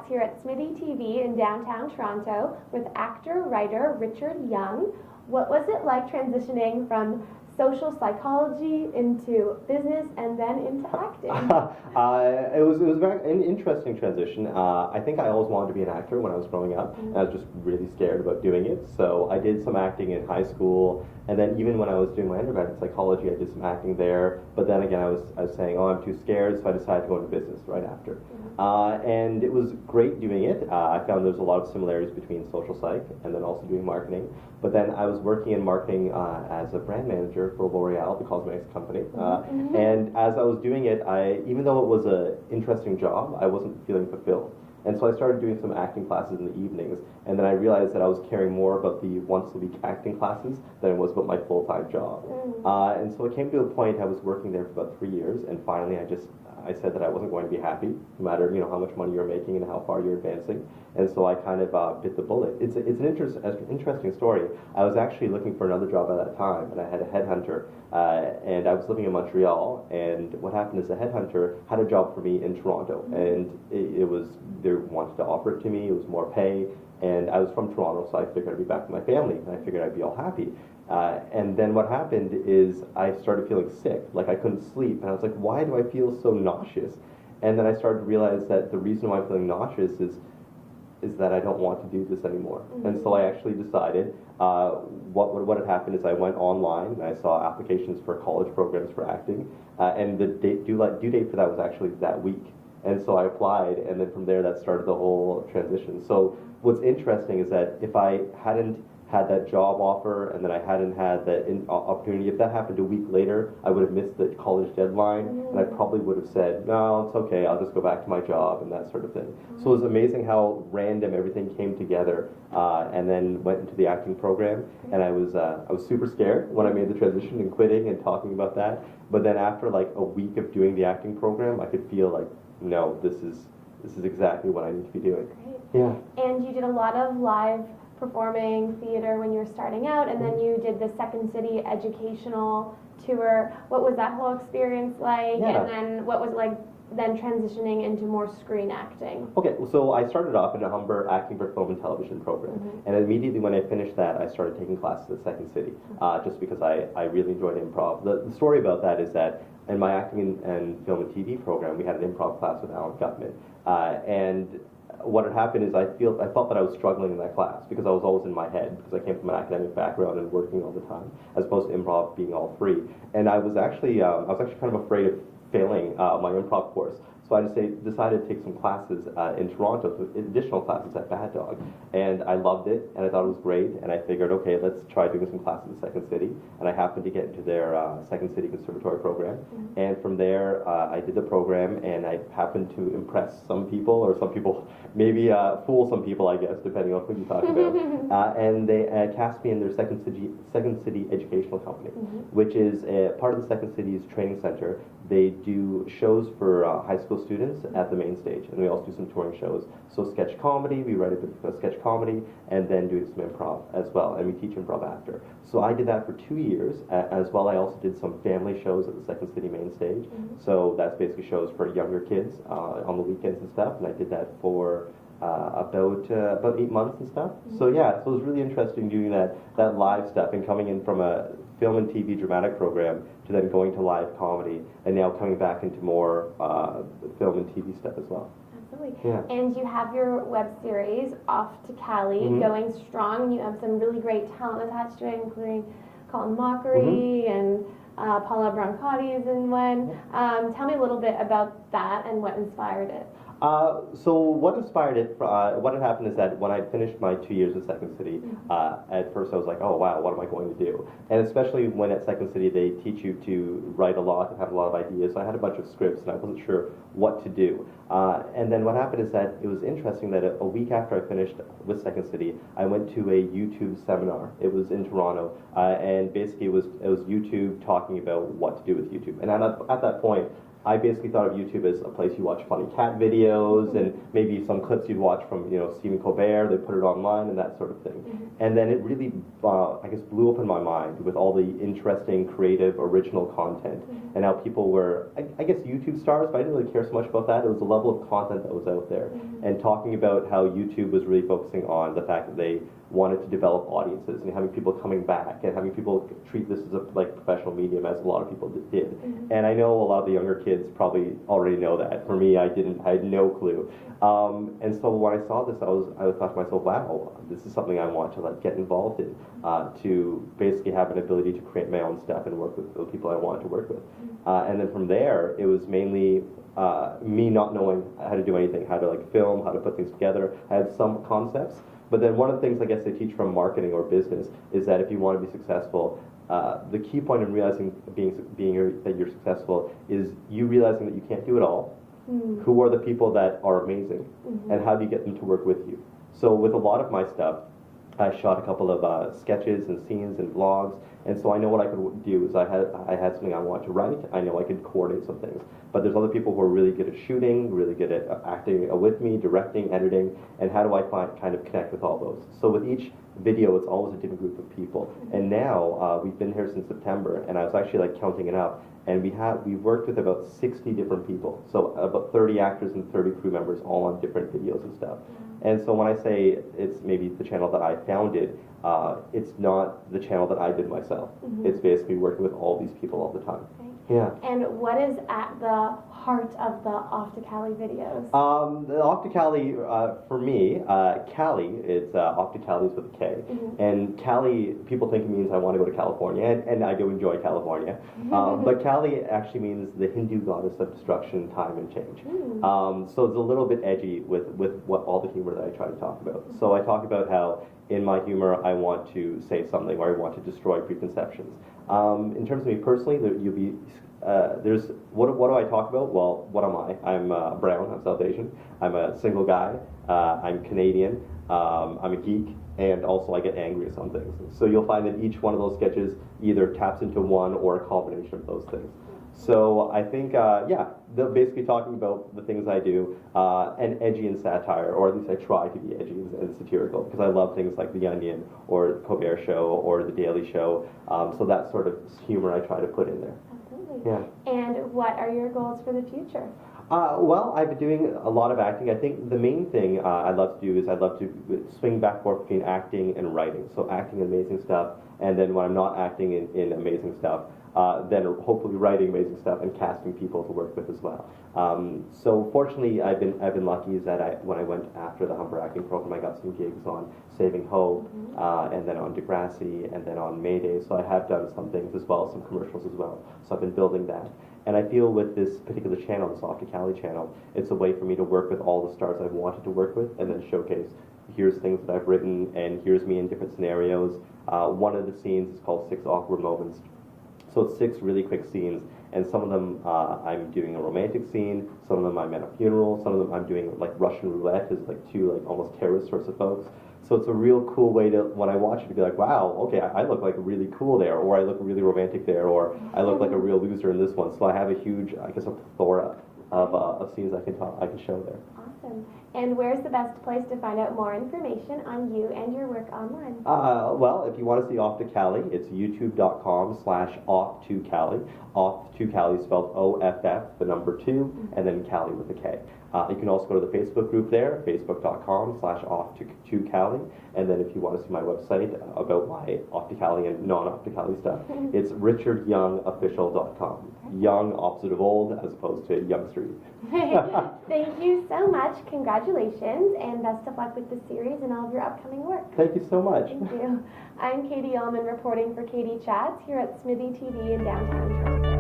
here at SMITHEE TV in downtown Toronto with actor-writer Richard Young. What was it like transitioning from social psychology into business and then into acting? It was an interesting transition. I think I always wanted to be an actor when I was growing up, and I was just really scared about doing it. So I did some acting in high school, and then even when I was doing my undergrad in psychology, I did some acting there. But then again, I was saying, oh, I'm too scared, so I decided to go into business right after. And it was great doing it. I found there's a lot of similarities between social psych and then also doing marketing. But then I was working in marketing as a brand manager for L'Oreal, the cosmetics company. And as I was doing it, even though it was an interesting job, I wasn't feeling fulfilled. And so I started doing some acting classes in the evenings, and then I realized that I was caring more about the once-a-week acting classes than it was about my full-time job. And so it came to a point I was working there for about 3 years, and finally I said that I wasn't going to be happy, no matter how much money you're making and how far you're advancing. And so I kind of bit the bullet. It's an interesting story. I was actually looking for another job at that time, and I had a headhunter, and I was living in Montreal. And what happened is the headhunter had a job for me in Toronto, and they wanted to offer it to me. It was more pay, and I was from Toronto, so I figured I'd be back with my family, and I figured I'd be all happy. And then what happened is I started feeling sick, like I couldn't sleep, and I was like, why do I feel so nauseous? And then I started to realize that the reason why I'm feeling nauseous is that I don't want to do this anymore. And so I actually decided, what had happened is I went online and I saw applications for college programs for acting, and the due date for that was actually that week. And so I applied, and then from there that started the whole transition. So what's interesting is that if I hadn't had that job offer, and then I hadn't had that opportunity, if that happened a week later, I would have missed the college deadline, and I probably would have said, no, it's okay, I'll just go back to my job, and that sort of thing. So it was amazing how random everything came together, and then went into the acting program, and I was super scared when I made the transition and quitting and talking about that, but then after like a week of doing the acting program, I could feel like, no, this is exactly what I need to be doing. Great. Yeah. And you did a lot of live performing theater when you were starting out, and then you did the Second City educational tour. What was that whole experience like? Yeah. And then what was it like then transitioning into more screen acting? Okay, so I started off in a Humber acting for film and television program, and immediately when I finished that, I started taking classes at Second City, just because I really enjoyed improv. The story about that is that in my acting and film and TV program, we had an improv class with Alan Gutman, and what had happened is I felt that I was struggling in that class because I was always in my head, because I came from an academic background and working all the time, as opposed to improv being all free. And I was actually kind of afraid of failing my improv course. So I decided to take some classes in Toronto, additional classes at Bad Dog, and I loved it, and I thought it was great, and I figured, okay, let's try doing some classes at Second City, and I happened to get into their Second City Conservatory program, and from there I did the program, and I happened to impress some people, or some people maybe fool some people, I guess, depending on who you talk about, and they cast me in their Second City Educational Company, which is part of the Second City's training center. They do shows for high school students at the main stage, and we also do some touring shows. So sketch comedy, we write a bit of sketch comedy, and then doing some improv as well, and we teach improv after. So I did that for 2 years. As well, I also did some family shows at the Second City main stage. So that's basically shows for younger kids on the weekends and stuff, and I did that for about 8 months and stuff. So yeah, so it was really interesting doing that live stuff and coming in from a film and TV dramatic program to then going to live comedy, and now coming back into more film and TV stuff as well. Absolutely. Yeah. And you have your web series, Off2Kali, going strong, and you have some really great talent attached to it, including Colin Mockery and Paula Brancotti is in one. Tell me a little bit about that and what inspired it. So what inspired it, what had happened is that when I finished my 2 years at Second City, at first I was like, oh wow, what am I going to do? And especially when at Second City they teach you to write a lot and have a lot of ideas. So I had a bunch of scripts and I wasn't sure what to do. And then what happened is that it was interesting that a week after I finished with Second City, I went to a YouTube seminar. It was in Toronto, and basically it was YouTube talking about what to do with YouTube. And at that point, I basically thought of YouTube as a place you watch funny cat videos and maybe some clips you'd watch from, Stephen Colbert. They put it online and that sort of thing. And then it really, I guess, blew open my mind with all the interesting, creative, original content and how people were, I guess, YouTube stars, but I didn't really care so much about that. It was the level of content that was out there and talking about how YouTube was really focusing on the fact that they wanted to develop audiences and having people coming back and having people treat this as a professional medium, as a lot of people did. And I know a lot of the younger kids probably already know that. For me, I had no clue. And so when I saw this, I thought to myself, wow, this is something I want to get involved in, to basically have an ability to create my own stuff and work with the people I wanted to work with. And then from there, it was mainly me not knowing how to do anything, how to film, how to put things together. I had some concepts. But then one of the things I guess they teach from marketing or business is that if you want to be successful, the key point in realizing that you're successful is you realizing that you can't do it all. Who are the people that are amazing, and how do you get them to work with you? So with a lot of my stuff, I shot a couple of sketches and scenes and vlogs, and so I know what I could do is I had something I wanted to write. I know I could coordinate some things. But there's other people who are really good at shooting, really good at acting with me, directing, editing, and how do I kind of connect with all those? So with each video, it's always a different group of people. And now we've been here since September, and I was actually counting it up, and we've worked with about 60 different people. So about 30 actors and 30 crew members, all on different videos and stuff. And so when I say it's maybe the channel that I founded, it's not the channel that I did myself. It's basically working with all these people all the time. Yeah. And what is at the heart of the Off2Kali videos? The Off2Kali, for me, Kali, it's Off2Kali's with a K. And Kali, people think it means I want to go to California, and I do enjoy California. But Kali actually means the Hindu goddess of destruction, time, and change. So it's a little bit edgy with what all the humor that I try to talk about. So I talk about how in my humor I want to say something or I want to destroy preconceptions. In terms of me personally, there's what do I talk about? Well, what am I? I'm brown. I'm South Asian. I'm a single guy. I'm Canadian. I'm a geek, and also I get angry at some things. So you'll find that each one of those sketches either taps into one or a combination of those things. So I think, they're basically talking about the things I do, and edgy and satire, or at least I try to be edgy and satirical, because I love things like The Onion, or The Colbert Show, or The Daily Show. So that sort of humor I try to put in there. Absolutely. Yeah. And what are your goals for the future? Well, I've been doing a lot of acting. I think the main thing I'd love to do is I'd love to swing back and forth between acting and writing. So acting amazing stuff, and then when I'm not acting in amazing stuff, then hopefully writing amazing stuff and casting people to work with as well. So fortunately, I've been lucky is that when I went after the Humber acting program, I got some gigs on Saving Hope, and then on Degrassi, and then on Mayday. So I have done some things as well, some commercials as well. So I've been building that. And I feel with this particular channel, this Off2Kali channel, it's a way for me to work with all the stars I've wanted to work with and then showcase, here's things that I've written, and here's me in different scenarios. One of the scenes is called 6 Awkward Moments. So it's 6 really quick scenes, and some of them I'm doing a romantic scene, some of them I'm at a funeral, some of them I'm doing Russian roulette, is 2 almost terrorist sorts of folks. So it's a real cool way to, when I watch it, to be like, wow, okay, I look really cool there, or I look really romantic there, or I look like a real loser in this one. So I have a huge, I guess, a plethora of scenes I can show there. Awesome. And where's the best place to find out more information on you and your work online? Well, if you want to see Off2Kali, it's youtube.com/Off2Kali. Off2Kali spelled O-F-F, the number 2, and then Kali with a K. You can also go to the Facebook group there, facebook.com/Off2Kali. And then if you want to see my website about my Off2Kali and non-Off2Kali stuff, it's richardyoungofficial.com. Young, opposite of old, as opposed to youngster. Thank you so much. Congratulations, and best of luck with the series and all of your upcoming work. Thank you so much. Thank you. I'm Katie Uhlmann reporting for Katie Chats here at SMITHEE TV in downtown Toronto.